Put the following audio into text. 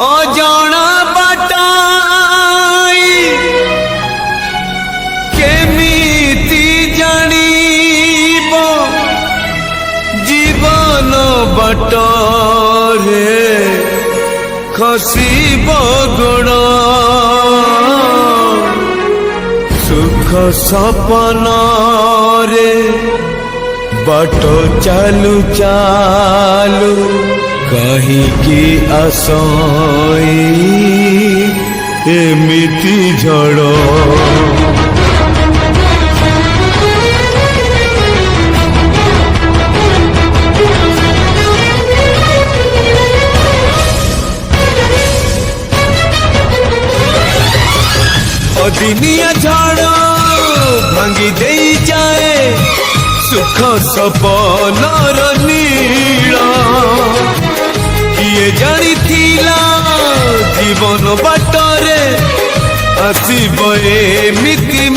अजाणा बाटाई केमिति जानिब जीवन बाटरे खसिब गोड़ सुख सपन रे बाट चालू चालू कहीं की आसई एमिति झड़ अदिनिया झड़ भांगी दे जाए सुख सपन नीला किए जानी जीवन बाटरे आसब एमिति